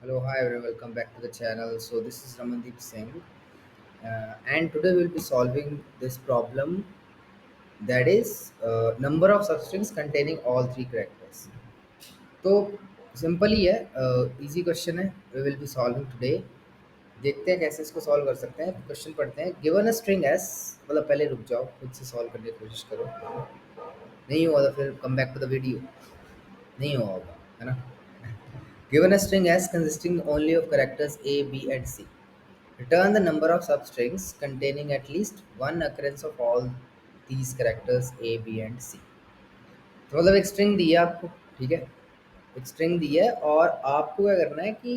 Hello, hi everyone, welcome back to the channel. So this is Ramandeep Singh, and today we'll be solving this problem, that is number of substrings containing all three characters. तो simple ही है, easy question है, we will be solving today. देखते हैं कैसे इसको solve कर सकते हैं. क्वेश्चन पढ़ते हैं. गिवन अ स्ट्रिंग एस, मतलब पहले रुक जाओ, खुद से सॉल्व करने की कोशिश करो. नहीं हुआ तो फिर come back to the video. नहीं हुआ होगा, है ना. Given a string S consisting only of characters A B and C. Return the number of substrings containing at least one occurrence of all these characters A, B and C. तो मतलब एक string दी है आपको, ठीक है. एक string दी है और आपको क्या करना है कि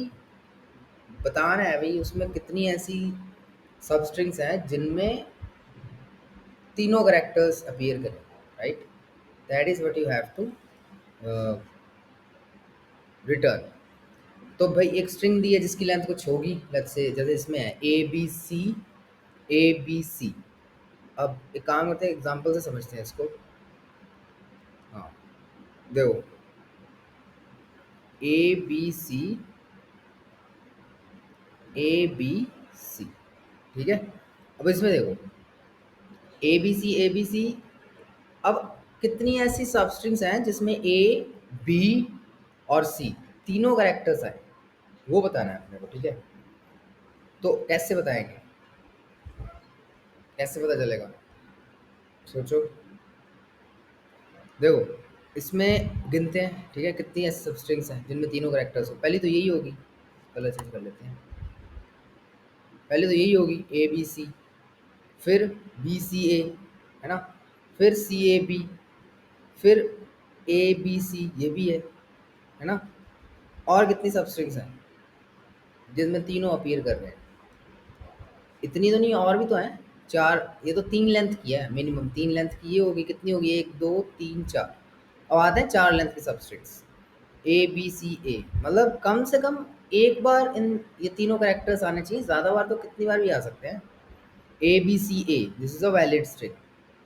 बताना है भाई उसमें कितनी ऐसी सब स्ट्रिंग्स हैं जिनमें तीनों करेक्टर्स अपीयर करें, right. That is what you have to return. तो भाई एक स्ट्रिंग दी है जिसकी लेंथ कुछ होगी, लेट्स से जैसे इसमें है ए बी सी. अब एक काम करते हैं, एग्जांपल से समझते हैं इसको. हाँ, देखो, ए बी सी, ठीक है. अब इसमें देखो, ए बी सी. अब कितनी ऐसी सबस्ट्रिंग्स हैं जिसमें ए, बी और सी तीनों कैरेक्टर्स हैं, वो बताना है अपने को, ठीक है. तो कैसे बताएंगे, कैसे पता चलेगा, सोचो. देखो, इसमें गिनते हैं, ठीक है, कितनी ऐसी सबस्ट्रिंग्स हैं जिनमें तीनों कैरेक्टर्स हो. पहली तो यही होगी, कलर चेंज कर लेते हैं. पहले तो यही होगी ए बी सी, फिर बी सी ए, है ना, फिर सी ए बी, फिर ए बी सी ये भी है ना. और कितनी सबस्ट्रिंग्स हैं जिसमें तीनों अपीयर कर रहे हैं. इतनी तो नहीं, और भी तो हैं. चार, ये तो तीन लेंथ की है, मिनिमम तीन लेंथ की ये होगी. कितनी होगी, एक दो तीन चार. अब आते हैं चार लेंथ की सबस्ट्रिंग्स. ए बी सी ए, मतलब कम से कम एक बार इन ये तीनों कैरेक्टर्स आने चाहिए. ज़्यादा बार तो कितनी बार भी आ सकते हैं. A B C A, this is a valid string.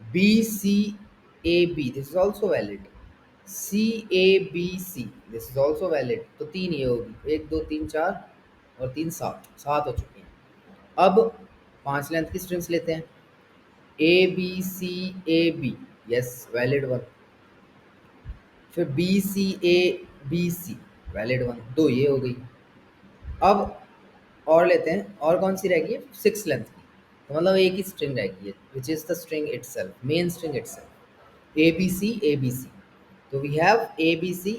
B C A B, this is also valid. C A B C, this is also valid. तो तीन ये होगी, एक दो तीन चार और तीन सात, सात हो चुकी हैं. अब पांच लेंथ की स्ट्रिंग्स लेते हैं. A B C A B, yes valid one. फिर B C A B C, valid one. दो ये हो गई. अब और लेते हैं, और कौन सी रहेगी, सिक्स लेंथ की. तो मतलब एक ही स्ट्रिंग रहेगी, which is the string itself, main string itself, A B C. तो we have A B C.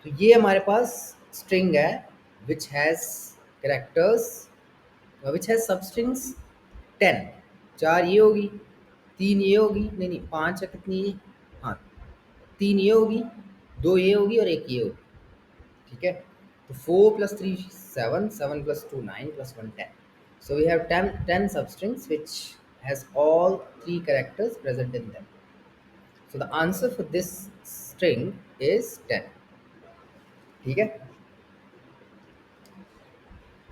तो ये हमारे पास स्ट्रिंग है which has characters, which has substrings 10. चार ये होगी, तीन ये होगी, नहीं नहीं पांच है, कितनी ये, हाँ, तीन ये होगी, दो ये होगी और एक ये होगी, ठीक है. तो 4 + 3 7, 7 + 2 9 + 1 10. So we have 10 substrings which has all three characters present in them. So the answer for this string is 10. ठीक है,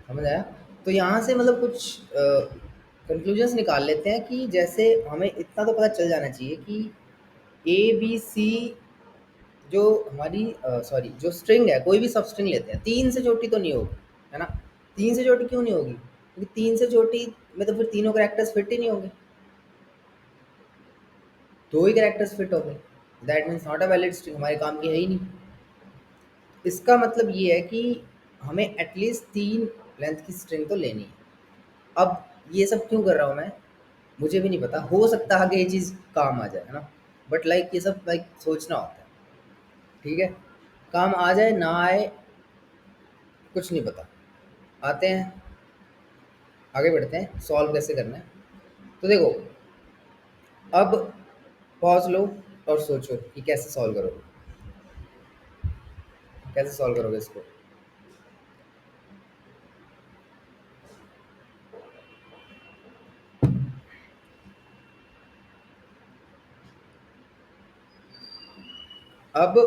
समझ आया. तो यहाँ से मतलब कुछ कंक्लूजन्स निकाल लेते हैं कि जैसे हमें इतना तो पता चल जाना चाहिए कि ए बी सी जो हमारी सॉरी जो स्ट्रिंग है, कोई भी सब स्ट्रिंग लेते हैं, तीन से छोटी तो नहीं होगी, है ना. तीन से छोटी क्यों नहीं होगी, क्योंकि तीन से छोटी में तो फिर तीनों कैरेक्टर्स फिट ही नहीं होंगे. दो ही कैरेक्टर्स फिट हो गए, that means not a valid string, हमारे काम की है ही नहीं. इसका मतलब ये है कि हमें एटलीस्ट तीन लेंथ की स्ट्रिंग तो लेनी है. अब ये सब क्यों कर रहा हूँ मैं, मुझे भी नहीं पता. हो सकता है आगे ये चीज़ काम आ जाए, है ना. बट लाइक ये सब लाइक सोचना होता है, ठीक है. काम आ जाए ना आए कुछ नहीं पता. आते हैं, आगे बढ़ते हैं, सॉल्व कैसे करना है. तो देखो, अब पॉज लो और सोचो कि कैसे सॉल्व करोगे, कैसे सॉल्व करोगे इसको. अब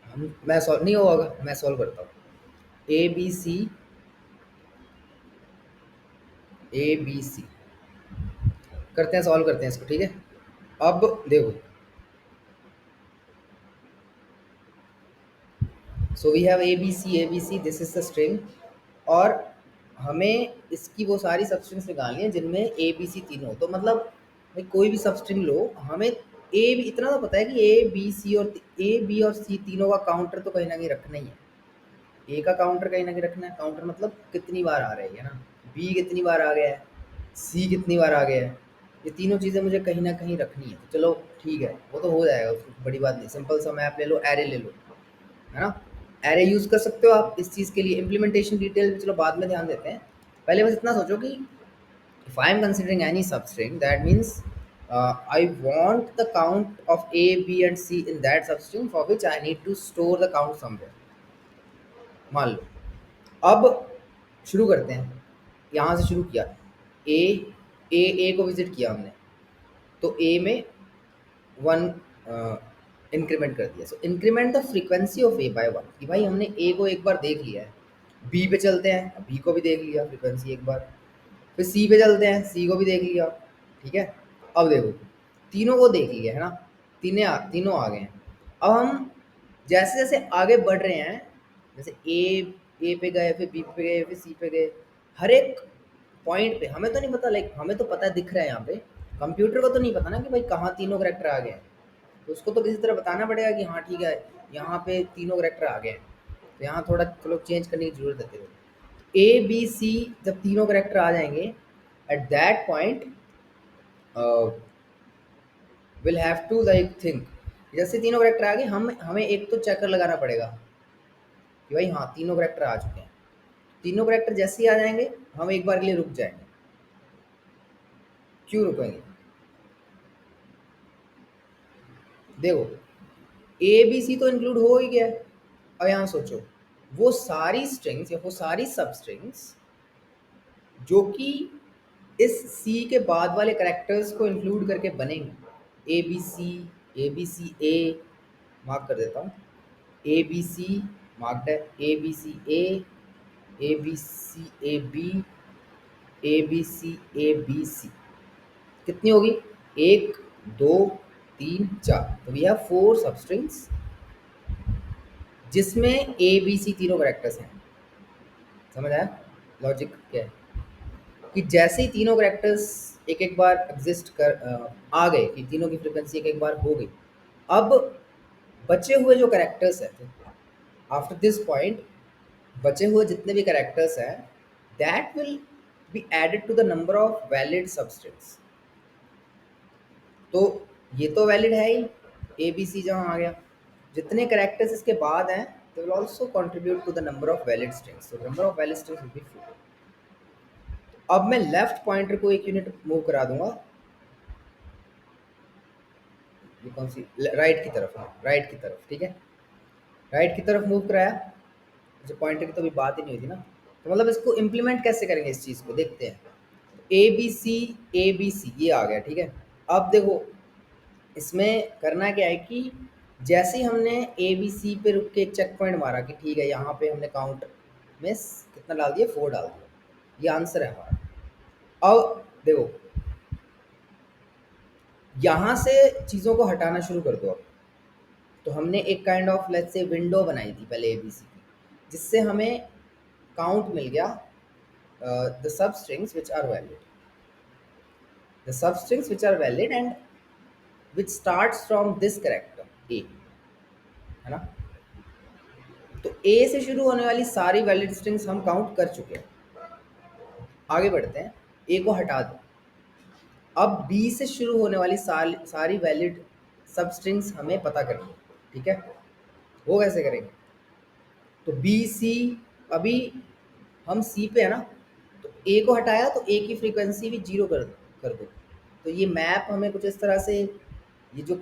हम, मैं सॉल्व नहीं होगा, मैं सॉल्व करता हूँ. A B C, A B C करते हैं, सॉल्व करते हैं इसको, ठीक है. अब देखो, so we have A B C, this is the string. और हमें इसकी वो सारी सबस्ट्रिंग्स निकालनी है जिनमें ए बी सी तीनों, तो मतलब भाई कोई भी सबस्ट्रिंग लो, हमें ए बी इतना तो पता है कि ए बी सी और ए बी और सी तीनों का काउंटर तो कहीं ना कहीं रखना ही है। ए का काउंटर कहीं ना कहीं रखना है, काउंटर मतलब कितनी बार आ रही है ना, बी कितनी बार आ गया है, सी कितनी बार आ गया है, ये तीनों चीज़ें मुझे कहीं ना कहीं रखनी है। तो चलो ठीक है, वो तो हो जाएगा, उसको बड़ी बात नहीं, सिंपल सा मैप ले लो, एरे ले लो, है ना। एरे यूज़ कर सकते हो आप इस चीज़ के लिए, इम्प्लीमेंटेशन डिटेल चलो बाद में ध्यान देते हैं। पहले बस इतना सोचो कि if I am considering any substring, that means I want the count of A, B and C in that substring, for which I need to store the count somewhere। मान लो, अब शुरू करते हैं, यहाँ से शुरू किया, ए ए को विजिट किया हमने, तो ए में वन इंक्रीमेंट कर दिया। So increment the frequency of A by one, कि भाई हमने ए को एक बार देख लिया है, बी पे चलते हैं, बी को भी देख लिया फ्रीक्वेंसी एक बार, फिर सी पे चलते हैं, सी को भी देख लिया, ठीक है। अब देखो तीनों को देख लिया है ना, तीनों आ गए हैं। अब हम जैसे जैसे आगे बढ़ रहे हैं, जैसे ए पे गए, फिर बी पे गए, फिर सी पे गए, हर एक पॉइंट पे हमें तो नहीं पता, लाइक हमें तो पता दिख रहा है यहाँ पे, कंप्यूटर को तो नहीं पता ना कि भाई कहाँ तीनों करेक्टर आ गए हैं, तो उसको तो किसी तरह बताना पड़ेगा कि हाँ ठीक है यहाँ पे तीनों करेक्टर आ गए हैं। तो यहाँ थोड़ा चलो चेंज करने की जरूरत है। ए बी सी जब तीनों करेक्टर आ जाएंगे, at that point will have to like think, जैसे तीनों करेक्टर आ गए, हमें एक तो चेकर लगाना पड़ेगा कि भाई हाँ तीनों करेक्टर आ चुके हैं। तीनों करेक्टर जैसे ही आ जाएंगे, हम एक बार के लिए रुक जाएंगे। क्यों रुकेंगे? देखो ए बी सी तो इंक्लूड हो ही गया। अब यहाँ सोचो, वो सारी स्ट्रिंग्स या वो सारी सब स्ट्रिंग्स जो कि इस सी के बाद वाले करेक्टर्स को इंक्लूड करके बनेंगे, A B C A mark कर देता हूँ, ए बी सी मार्क्ड है, A B C A B C A B, A B C A B C, कितनी होगी? एक, दो, तीन, चार, तो वी हैव फोर सबस्ट्रिंग्स जिसमें ए बी सी तीनों करेक्टर्स हैं। समझ आया लॉजिक क्या है? कि जैसे ही तीनों करेक्टर्स एक एक बार एग्जिस्ट कर आ गए, कि तीनों की फ्रिक्वेंसी एक एक बार हो गई, अब बचे हुए जो करेक्टर्स हैं, आफ्टर दिस पॉइंट बचे हुए जितने भी करेक्टर्स हैं, that will be added to the number of valid substrings. तो ये तो वैलिड है ही, ए बी सी जहाँ आ गया, जितने करेक्टर्स इसके बाद हैं they will also contribute to the number of valid strings, so number of valid strings will be 4। अब मैं लेफ्ट पॉइंटर को एक यूनिट मूव करा दूंगा, ये कौन सी, राइट की तरफ, राइट की तरफ, ठीक है, राइट की तरफ मूव कराया, जो पॉइंटर की तो अभी बात ही नहीं हुई थी ना। तो मतलब इसको इम्प्लीमेंट कैसे करेंगे, इस चीज़ को देखते हैं। ए बी सी ये आ गया, ठीक है। अब देखो इसमें करना क्या है कि जैसे ही हमने ए बी सी पे रुक के एक चेक पॉइंट मारा कि ठीक है यहाँ पे हमने काउंट में कितना डाल दिया, 4 डाल दिया, ये आंसर है हमारा। अब देखो यहाँ से चीज़ों को हटाना शुरू कर दो। अब तो हमने एक kind of let's say window बनाई थी पहले ए बी सी की, जिससे हमें काउंट मिल गया the substrings which are valid, the substrings which are valid and which starts from this character A, है ना। तो ए से शुरू होने वाली सारी वैलिड स्ट्रिंग्स हम काउंट कर चुके हैं। आगे बढ़ते हैं, ए को हटा दो। अब बी से शुरू होने वाली सारी वैलिड सब स्ट्रिंग्स हमें पता करनी है, ठीक है। वो कैसे करेंगे? तो बी सी, अभी हम सी पे है ना, तो ए को हटाया तो ए की फ्रीक्वेंसी भी 0 कर दो। तो ये मैप हमें कुछ इस तरह से, ये जो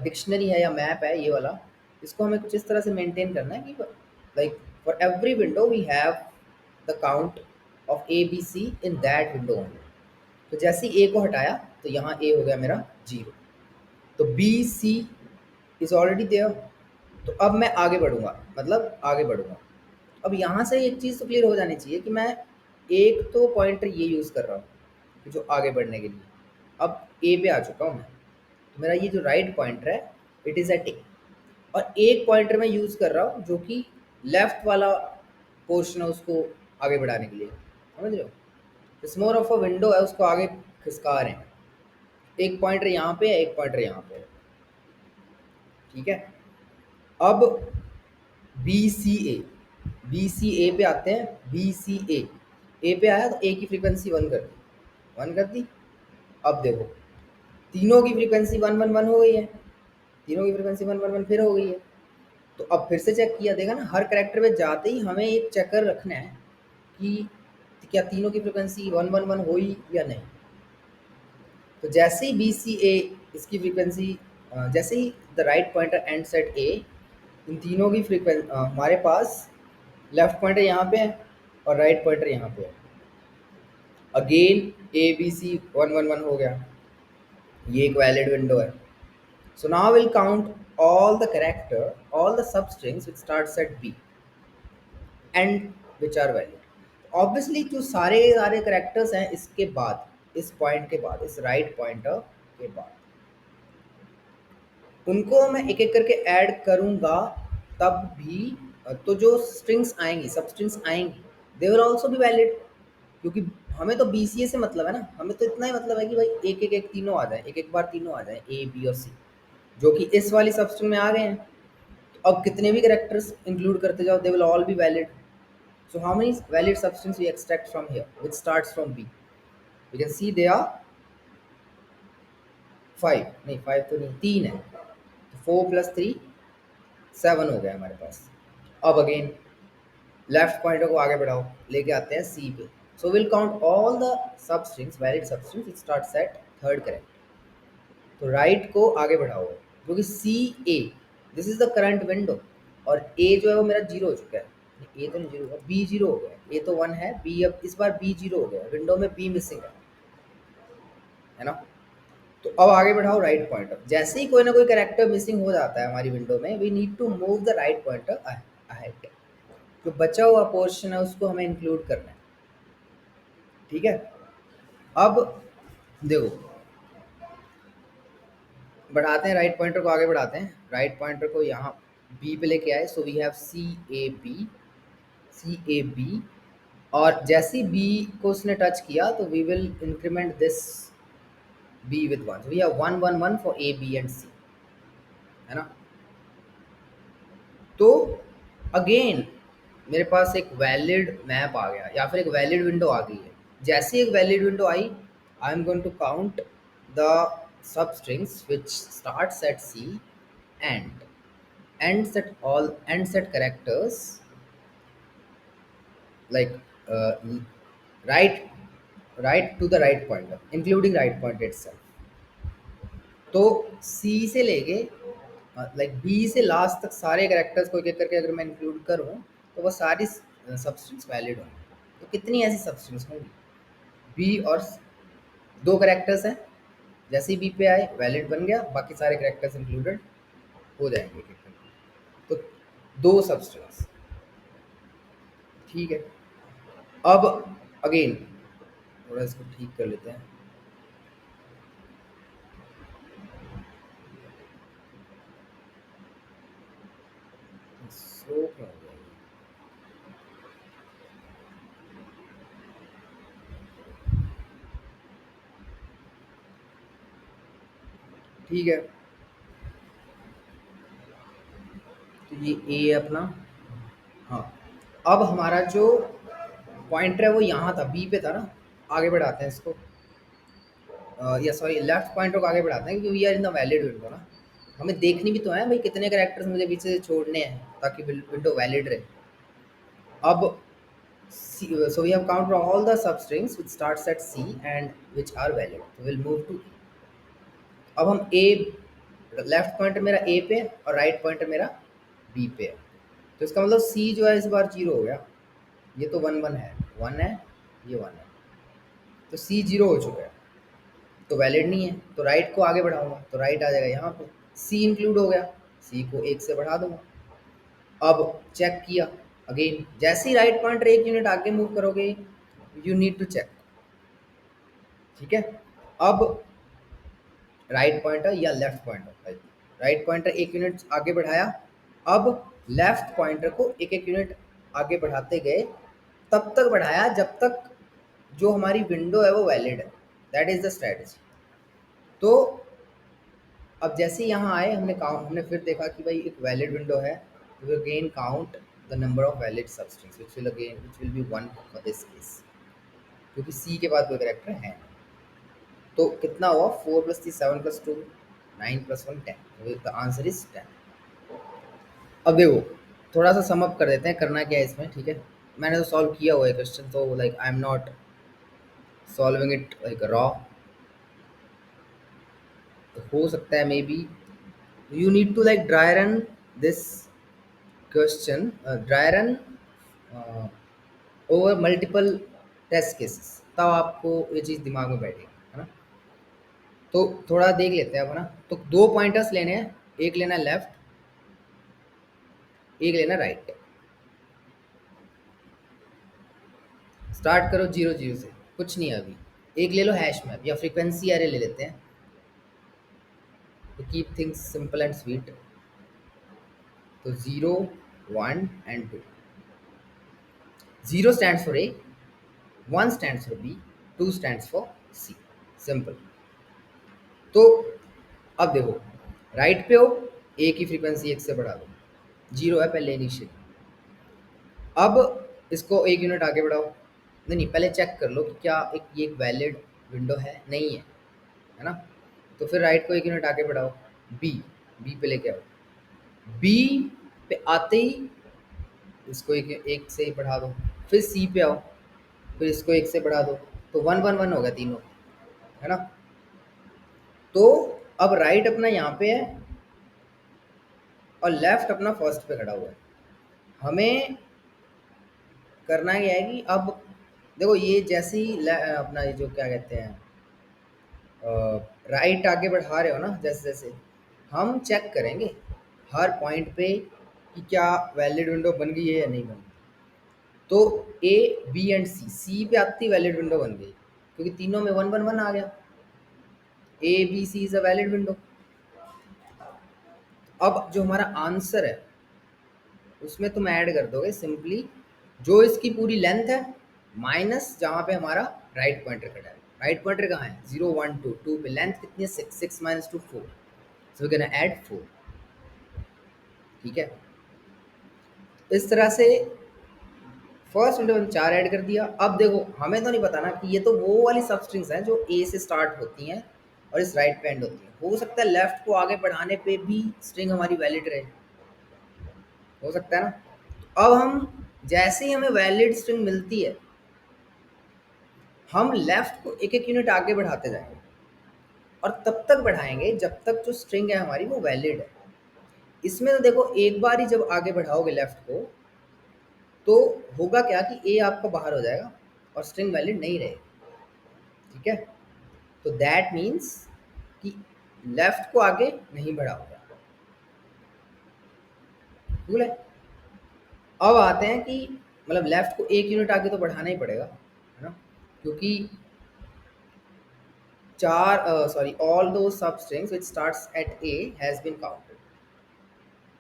डिक्शनरी है या मैप है ये वाला, इसको हमें कुछ इस तरह से मेंटेन करना है कि like for every window we have the count of A B C in that window only. तो जैसे ही ए को हटाया तो यहाँ ए हो गया मेरा 0, तो B C is already there. तो अब मैं आगे बढ़ूंगा, मतलब आगे बढ़ूंगा। अब यहाँ से एक चीज़ तो क्लियर हो जानी चाहिए कि मैं एक तो पॉइंटर ये यूज़ कर रहा हूँ कि जो आगे बढ़ने के लिए, अब ए पे आ चुका हूँ मैं, तो मेरा ये जो राइट पॉइंटर है इट इज़ एट ए, और एक पॉइंटर मैं यूज़ कर रहा हूँ जो कि लेफ्ट वाला पोर्शन है उसको आगे बढ़ाने के लिए, समझ रहे हो? It's more of a window है, उसको आगे खिसका रहे हैं। एक पॉइंटर यहाँ पे है, एक पॉइंटर यहाँ पे है, ठीक है। अब B C A, B C ए पे आते हैं। बी सी ए पे आया तो ए की फ्रीक्वेंसी वन कर दी, वन कर दी। अब देखो तीनों की फ्रीक्वेंसी वन वन वन हो गई है, तीनों की फ्रीक्वेंसी वन वन वन फिर हो गई है। तो अब फिर से चेक किया, देखा ना, हर करेक्टर पे जाते ही हमें एक चक्कर रखना है कि क्या तीनों की फ्रीक्वेंसी वन वन वन हुई या नहीं। तो जैसे ही बी सी ए इसकी फ्रीक्वेंसी, जैसे ही the right pointer ends at A, इन तीनों की फ्रीक्वेंसी हमारे पास लेफ्ट पॉइंटर यहाँ पे है और राइट पॉइंटर यहाँ पे है। Again A B C one one one हो गया, ये एक वैलिड विंडो है। So now will count all the character, all the substrings which starts at B and which are valid. Obviously जो सारे सारे करेक्टर्स हैं इसके बाद, इस पॉइंट के बाद, इस राइट पॉइंटर के बाद, उनको मैं एक एक करके ऐड करूंगा, तब भी तो जो स्ट्रिंग्स आएंगी, सब स्ट्रिंग्स आएंगी, they will also be valid. क्योंकि हमें तो BCA से मतलब है ना, हमें तो इतना ही मतलब है कि भाई एक एक एक तीनों आ जाए, एक एक बार तीनों आ जाए, ए बी और सी, जो कि इस वाली सब स्ट्रिंग में आ गए हैं। तो अब कितने भी कैरेक्टर्स इंक्लूड करते जाओ, they will all be valid. So how many valid substrings we extract from here which starts from B? We can see they are 5, नहीं 5 तो नहीं, 3 है। तो 4 + 3 7 हो गया हमारे पास। अब अगेन लेफ्ट पॉइंटर को आगे बढ़ाओ, लेके आते हैं सी पे। So will count all the substrings, valid substrings which starts at third character. तो राइट को आगे बढ़ाओ, क्योंकि C A this is the current window, और ए जो है वो मेरा जीरो हो चुका है। ए तो नहीं जीरो हुआ, बी जीरो हो गया। ए तो वन है, बी अब इस बार बी जीरो हो गया, विंडो में बी मिसिंग है ना। तो अब आगे बढ़ाओ राइट पॉइंटर। जैसे ही कोई ना कोई कैरेक्टर मिसिंग हो जाता है हमारी विंडो में, we need to move the right pointer ahead. जो बचा हुआ पोर्शन है उसको हमें इंक्लूड करना है, ठीक है। अब देखो बढ़ाते हैं, राइट पॉइंटर को आगे बढ़ाते हैं। राइट पॉइंटर को यहाँ बी पे लेके आए, so we have C A B, C A B. और जैसे ही बी को उसने टच किया तो we will increment this B with one, we have 1 1 1 for A B and C, है ना। तो अगेन मेरे पास एक वैलिड मैप आ गया, या फिर एक वैलिड विंडो आ गई है। जैसे ही एक वैलिड विंडो आई, I am going to count the substrings which starts at C and ends at all, ends at characters like uh, right, right to the right pointer including right pointer itself. तो C से लेके like B से last तक सारे characters को एक एक करके अगर मैं इंक्लूड करूँ तो वो सारी सबस्ट्रिंग्स वैलिड होंगी। तो कितनी ऐसी सबस्ट्रिंग्स होंगी? B और दो कैरेक्टर्स हैं, जैसे ही B पे आए वैलिड बन गया, बाकी सारे कैरेक्टर्स इंक्लूडेड हो जाएंगे एक एक करके। तो दो सबस्ट्रिंग्स, ठीक है। अब अगेन थोड़ा इसको ठीक कर लेते हैं। स्लो क्यों हो गया ये? ठीक है, तो ये ए है अपना। हाँ, अब हमारा जो पॉइंटर है वो यहाँ था, बी पे था ना। आगे बढ़ाते हैं इसको, या सॉरी लेफ्ट पॉइंटर को आगे बढ़ाते हैं, क्योंकि we are in the valid window ना। हमें देखनी भी तो है भाई कितने कैरेक्टर्स मुझे पीछे से छोड़ने हैं ताकि विंडो वैलिड रहे। अब so we have counted all the substrings which starts at C and which are valid, so we'll move to E. अब हम A, लेफ्ट पॉइंटर मेरा A पे और राइट पॉइंटर मेरा B पे है। तो इसका मतलब C जो है इस बार जीरो हो गया, ये तो वन वन है, वन है, ये वन है, तो C जीरो हो चुका है, तो वैलिड नहीं है। तो राइट को आगे बढ़ाऊंगा तो राइट आ जाएगा यहाँ पे, C इंक्लूड हो गया, C को एक से बढ़ा दूंगा। अब चेक किया अगेन, जैसे ही राइट पॉइंटर एक यूनिट आगे मूव करोगे यू नीड टू चेक, ठीक है। अब राइट पॉइंटर या लेफ्ट पॉइंटर, राइट पॉइंटर एक यूनिट आगे बढ़ाया, अब लेफ्ट पॉइंटर को एक एक यूनिट आगे बढ़ाते गए, तब तक बढ़ाया जब तक जो हमारी विंडो है वो वैलिड है। That is the strategy. तो अब जैसे ही यहाँ आए, हमने फिर देखा कि भाई एक वैलिड विंडो है, we again count the number of valid substrings which will be 1 for this case, क्योंकि सी के बाद कोई कैरेक्टर है। तो कितना हुआ, 4 + 3 7 + 2 9 + 1 10। The answer is 10। अब देखो, थोड़ा सा सम अप कर देते हैं, करना क्या है इसमें, ठीक है। मैंने तो सॉल्व किया हुआ है क्वेश्चन, तो like I am not solving it like raw. तो हो सकता है may be you need to like dry run this question, dry run uh, over multiple test cases, तब आपको ये चीज़ दिमाग में बैठेगी, है ना। तो थोड़ा देख लेते हैं अब, है ना। तो 2 पॉइंटर्स लेने हैं, एक लेना लेफ्ट, एक लेना राइट। स्टार्ट करो 0 0 से, कुछ नहीं है अभी। एक ले लो हैश मैप या फ्रीक्वेंसी एरे ले लेते हैं, to keep things simple and sweet। तो 0 1 and 2। 0 stands for A, 1 stands for B, 2 stands for C। Simple. तो अब देखो, राइट पे हो, ए की फ्रीक्वेंसी 1 से बढ़ा दो, 0 है पहले इनिशियल। अब इसको 1 यूनिट आगे बढ़ाओ। नहीं नहीं, पहले चेक कर लो कि क्या ये एक वैलिड विंडो है, नहीं है ना। तो फिर राइट को 1 यूनिट आगे बढ़ाओ, बी बी पे लेके आओ। बी पे आते ही इसको एक से ही बढ़ा दो, फिर सी पे आओ, फिर इसको 1 से बढ़ा दो, तो 1 1 1 हो गया तीनों, है ना। तो अब राइट अपना यहाँ पे है और लेफ्ट अपना फर्स्ट पे खड़ा हुआ है। हमें करना क्या है कि अब देखो, ये जैसे ही अपना ये जो क्या कहते हैं, राइट आगे बढ़ा रहे हो ना, जैसे जैसे हम चेक करेंगे हर पॉइंट पे कि क्या वैलिड विंडो बन गई है या नहीं बनी। तो ए बी एंड सी पे आती वैलिड विंडो बन गई, क्योंकि तीनों में 1 1 1 आ गया। A B C is a valid window. अब जो हमारा आंसर है उसमें तुम ऐड कर दोगे सिंपली जो इसकी पूरी लेंथ है माइनस जहाँ पे हमारा राइट पॉइंटर खड़ा है। राइट पॉइंटर कहाँ है, 0 1 2, 2 पे लेंथ कितनी है, 6 6 - 2 4, सो वी कैन ऐड 4। ठीक है, इस तरह से फर्स्ट विंडो में 4 ऐड कर दिया। अब देखो, हमें तो नहीं पता ना कि ये तो वो वाली सब स्ट्रिंग्स हैं जो ए से स्टार्ट होती हैं और इस राइट पे एंड होती हैं। हो सकता है लेफ्ट को आगे बढ़ाने पे भी स्ट्रिंग हमारी वैलिड रहे, हो सकता है ना। अब हम जैसे ही हमें वैलिड स्ट्रिंग मिलती है, हम लेफ्ट को एक एक यूनिट आगे बढ़ाते जाएंगे और तब तक बढ़ाएंगे जब तक जो स्ट्रिंग है हमारी वो वैलिड है। इसमें तो देखो, एक बार ही जब आगे बढ़ाओगे लेफ्ट को, तो होगा क्या कि ए आपका बाहर हो जाएगा और स्ट्रिंग वैलिड नहीं रहेगी। ठीक है, तो दैट मीन्स कि लेफ्ट को आगे नहीं बढ़ाओगे। ठीक है, अब आते हैं कि मतलब लेफ्ट को 1 यूनिट आगे तो बढ़ाना ही पड़ेगा, है ना, क्योंकि all those substrings which starts at A has been counted.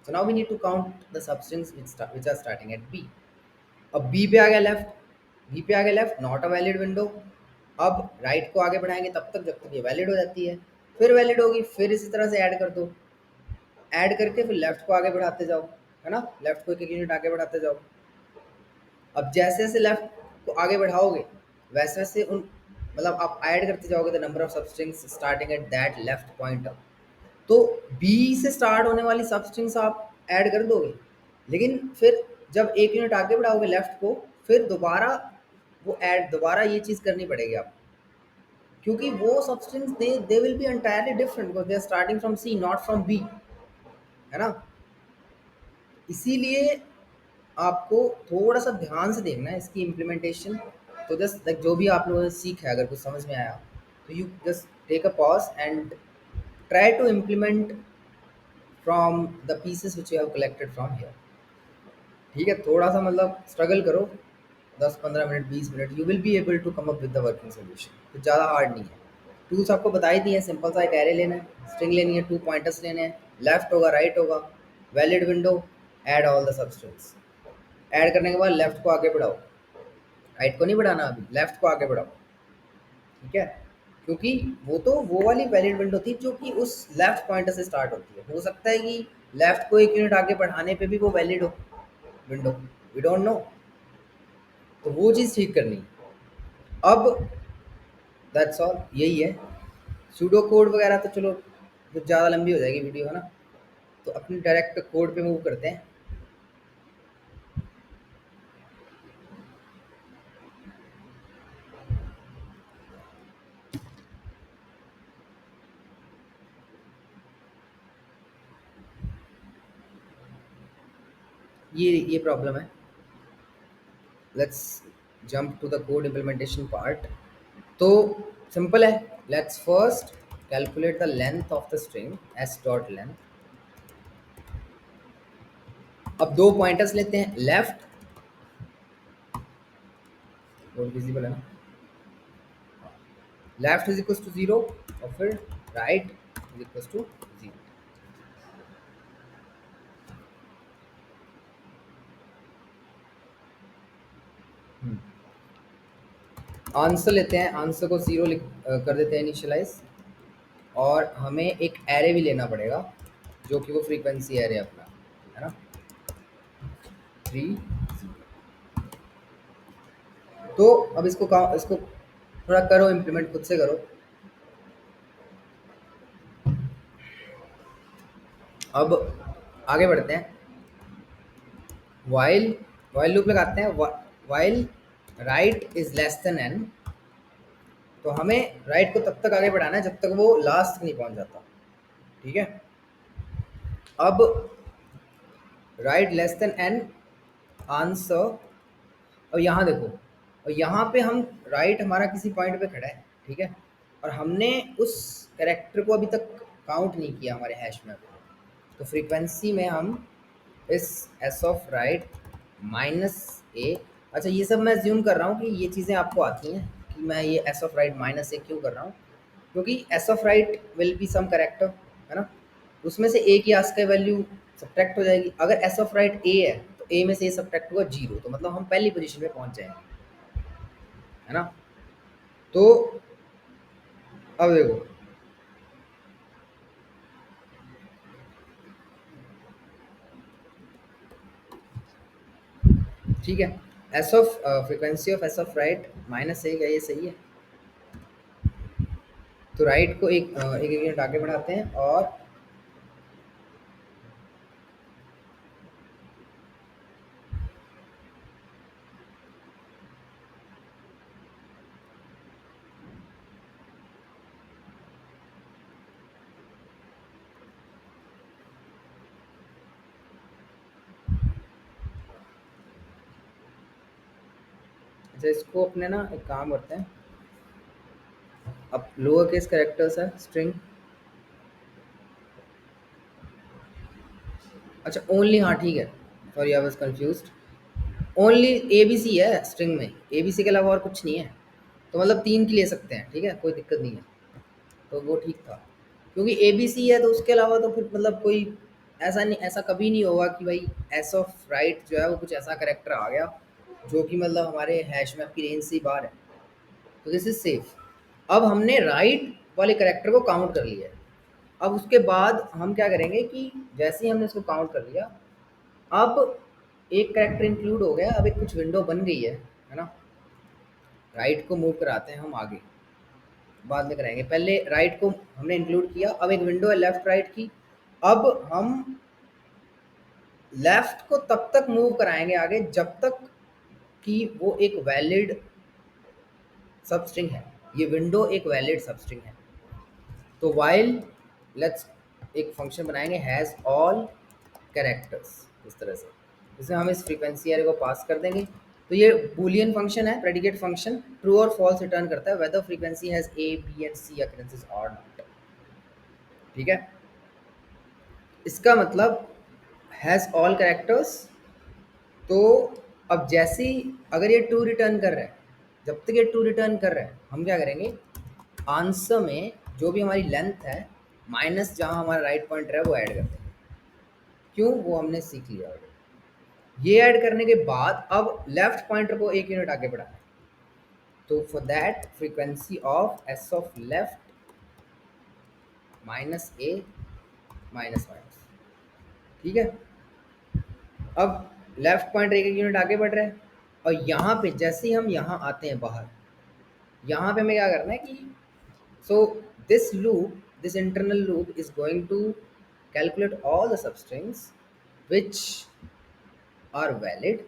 So now we need to count the substrings which are starting at B. अब B पे आ गया लेफ्ट, B पे आ गया left, not a valid window. अब right को आगे बढ़ाएंगे तब तक जब तक ये वैलिड हो जाती है, फिर वैलिड होगी, फिर इसी तरह से ऐड कर दो, ऐड करके फिर लेफ्ट को आगे बढ़ाते जाओ, है ना, लेफ्ट को एक एक यूनिट आगे बढ़ाते जाओ। अब जैसे जैसे लेफ्ट को आगे बढ़ाओगे वैसे वैसे उन मतलब आप ऐड करते जाओगे the number of substrings starting at that left pointer. तो बी से स्टार्ट होने वाली सबस्ट्रिंग्स आप ऐड कर दोगे, लेकिन फिर जब एक यूनिट आगे बढ़ाओगे लेफ्ट को, फिर दोबारा वो ऐड, दोबारा ये चीज़ करनी पड़ेगी आपको, क्योंकि वो substrings they will be entirely different because they are starting from C not from B, है ना। इसीलिए आपको थोड़ा सा ध्यान से देखना है इसकी इम्प्लीमेंटेशन। तो जस्ट लाइक जो भी आप लोगों ने सीखा है, अगर कुछ समझ में आया तो you just take a pause and try to implement from the pieces which you have collected from here. ठीक है, थोड़ा सा मतलब स्ट्रगल करो, 10 15 minute 20 minute, you will be able to come up with the working solution. तो ज़्यादा hard नहीं है। टूल्स आपको बताई दिए हैं, सिंपल सा एक एरे लेना है, स्ट्रिंग लेनी है, 2 पॉइंटर्स लेने हैं, लेफ्ट होगा राइट होगा, valid window, add all the substance. Add करने के बाद लेफ्ट को आगे बढ़ाओ, राइट को नहीं बढ़ाना, अभी लेफ्ट को आगे बढ़ाओ, ठीक है। क्योंकि वो तो वो वाली वैलिड विंडो थी जो कि उस लेफ्ट पॉइंटर से स्टार्ट होती है। हो सकता है कि लेफ्ट को एक यूनिट आगे बढ़ाने पे भी वो वैलिड हो विंडो, वी डोंट नो। तो वो चीज़ ठीक करनी है। अब दैट्स ऑल, यही है। सूडो कोड वगैरह तो चलो कुछ ज़्यादा लंबी हो जाएगी वीडियो, है ना। तो अपनी डायरेक्ट कोड पे मूव करते हैं। ये प्रॉब्लम है। Let's jump to the code implementation part. तो सिंपल है। Let's first calculate the length of the string S dot length. अब दो पॉइंटर्स लेते हैं, लेफ्ट, कोड विजिबल है ना, लेफ्ट इज इक्वल टू 0 और फिर right is equal to 0। Answer लेते हैं, आंसर को 0 कर देते हैं इनिशियलाइज। और हमें एक एरे भी लेना पड़ेगा जो कि वो फ्रीक्वेंसी एरे अपना, है ना, 3। तो अब इसको थोड़ा करो इम्प्लीमेंट, खुद से करो। अब आगे बढ़ते हैं। वाइल वाइल लूप लगाते हैं। While right is less than n. तो हमें राइट को तब तक आगे बढ़ाना है जब तक वो लास्ट तक नहीं पहुंच जाता, ठीक है। अब right less than an answer. और यहाँ देखो, और यहाँ पे हम राइट हमारा किसी पॉइंट पे खड़ा है, ठीक है। और हमने उस कैरेक्टर को अभी तक काउंट नहीं किया हमारे हैश में। तो फ्रीक्वेंसी में हम इस एस ऑफ राइट माइनस ए, अच्छा ये सब मैं ज्यूम कर रहा हूँ कि ये चीज़ें आपको आती हैं कि मैं ये s of right minus a क्यों कर रहा हूँ। क्योंकि s of right will be some character, है ना। उसमें से ए की आस्क वैल्यू सब्ट्रैक्ट हो जाएगी। अगर एस ऑफ राइट ए है तो ए में से ए सब्ट्रैक्ट होगा 0, तो मतलब हम पहली पोजीशन पे पहुंच जाएंगे, है ना। तो अब देखो, ठीक है, S of frequency of S of right minus A, क्या ये सही है। तो राइट को एक यूनिट आगे बढ़ाते हैं और अच्छा इसको अपने ना एक काम करते हैं। अब लोअर केस कैरेक्टर्स है स्ट्रिंग, अच्छा ओनली, हाँ ठीक है, sorry I was confused. Only a B c है स्ट्रिंग में, ए बी सी के अलावा और कुछ नहीं है। तो मतलब 3 की ले सकते हैं, ठीक है, कोई दिक्कत नहीं है। तो वो ठीक था, क्योंकि ए बी सी है तो उसके अलावा तो फिर मतलब कोई ऐसा नहीं, ऐसा कभी नहीं होगा कि भाई एस ऑफ राइट जो है वो कुछ ऐसा करेक्टर आ गया जो कि मतलब हमारे हैश मैप की रेंज से ही बाहर है। तो दिस इज सेफ। अब हमने राइट वाले करेक्टर को काउंट कर लिया है। अब उसके बाद हम क्या करेंगे कि जैसे ही हमने इसको काउंट कर लिया, अब एक करेक्टर इंक्लूड हो गया, अब एक कुछ विंडो बन गई है ना। राइट को मूव कराते हैं हम आगे, बाद में कराएंगे। पहले राइट को हमने इंक्लूड किया, अब एक विंडो है लेफ्ट राइट की। अब हम लेफ्ट को तब तक मूव कराएंगे आगे जब तक कि वो एक वैलिड सबस्ट्रिंग है। ये विंडो एक वैलिड सबस्ट्रिंग है। तो वाइल लेट्स एक फंक्शन बनाएंगे हैज़ ऑल कैरेक्टर्स, इस तरह से। इसमें हम इस फ्रीक्वेंसी एरे को पास कर देंगे। तो ये बूलियन फंक्शन है, प्रेडिकेट फंक्शन, ट्रू और फॉल्स रिटर्न करता है whether frequency has A B and C occurrences और नॉट, ठीक है। इसका मतलब हैज़ ऑल कैरेक्टर्स। तो अब जैसे ही अगर ये ट्रू रिटर्न कर रहा है, जब तक ये ट्रू रिटर्न कर रहा है हम क्या करेंगे, आंसर में जो भी हमारी लेंथ है माइनस जहाँ हमारा राइट पॉइंटर है वो ऐड करते हैं। क्यों, वो हमने सीख लिया ऑलरेडी। ये ऐड करने के बाद अब लेफ्ट पॉइंटर को एक यूनिट आगे बढ़ाना है। तो for that frequency of S of left minus A minus minus, ठीक है। अब लेफ्ट पॉइंटर एक एक यूनिट आगे बढ़ रहा है, और यहाँ पे जैसे ही हम यहाँ आते हैं बाहर, यहाँ पे हमें क्या करना है कि so this loop, this internal loop is going to calculate all the substrings which are valid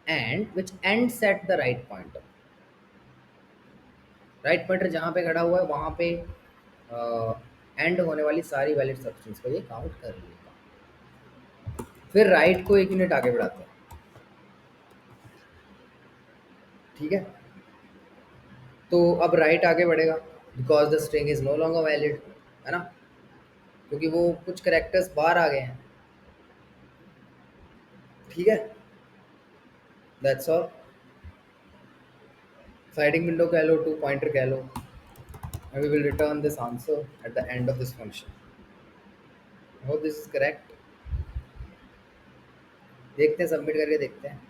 and which ends at the right pointer. Write pointer जहाँ पे खड़ा हुआ है वहाँ पे एंड होने वाली सारी वैलिड सब्सटेंस को ये काउंट कर लेगा। फिर राइट को एक यूनिट आगे बढ़ाते हैं, ठीक है। तो अब राइट आगे बढ़ेगा because the string is no longer valid, है ना, क्योंकि वो कुछ करेक्टर्स बाहर आ गए हैं, ठीक है। That's all. स्लाइडिंग विंडो कह लो, टू पॉइंटर कह लो, and we will return this answer at the end of this function. I hope this is correct. देखते हैं, सबमिट करके देखते हैं।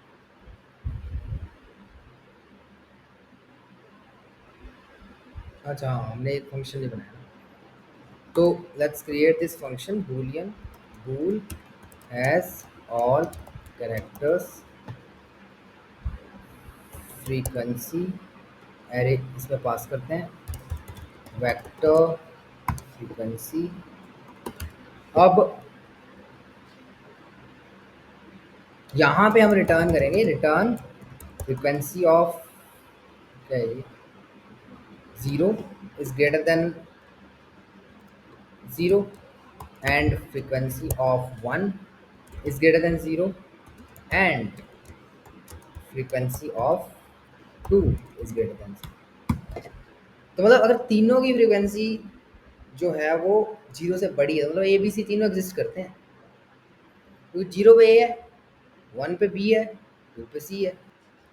अच्छा हाँ, हमने एक फंक्शन नहीं बनाया ना। तो let's create this function boolean bool has all characters frequency array, इसमें पास करते हैं वेक्टर फ्रीक्वेंसी। अब यहाँ पे हम रिटर्न करेंगे, रिटर्न फ्रीक्वेंसी ऑफ क्या है, 0 is greater than 0 and frequency of 1 is greater than 0 and frequency of 2 is greater than 0। तो मतलब अगर तीनों की फ्रीक्वेंसी जो है वो 0 से बड़ी है, मतलब ए बी सी तीनों एग्जिस्ट करते हैं, क्योंकि 0 पे ए है, 1 पे बी है, 2 पे सी है।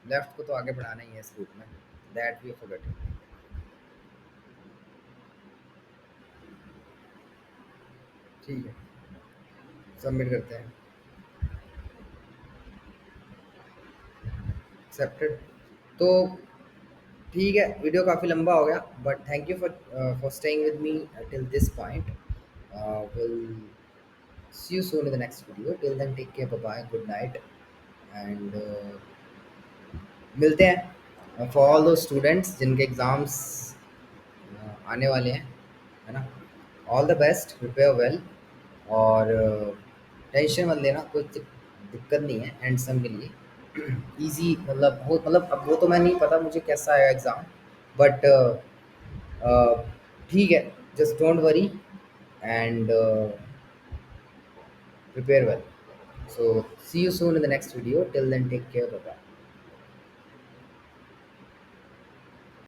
लेफ्ट को तो आगे बढ़ाना ही है इस रूट में, दैट वी फॉरगॉट। ठीक है, सबमिट करते हैं। एक्सेप्टेड। तो ठीक है, वीडियो काफ़ी लंबा हो गया, but thank you for staying with me till this point. Will see you soon in the next video. Till then take care, bye bye, good night, and मिलते हैं फॉर ऑल दो स्टूडेंट्स जिनके exams आने वाले हैं, है ना। All the best, prepare well, और tension मत लेना, कोई दिक्कत नहीं है एंड सम के लिए। इजी मतलब वो, मतलब अब वो तो मैं नहीं पता मुझे कैसा आएगा एग्ज़ाम, बट ठीक है, just don't worry and prepare well. So see you soon in the next video. Till then, take care. Bye bye.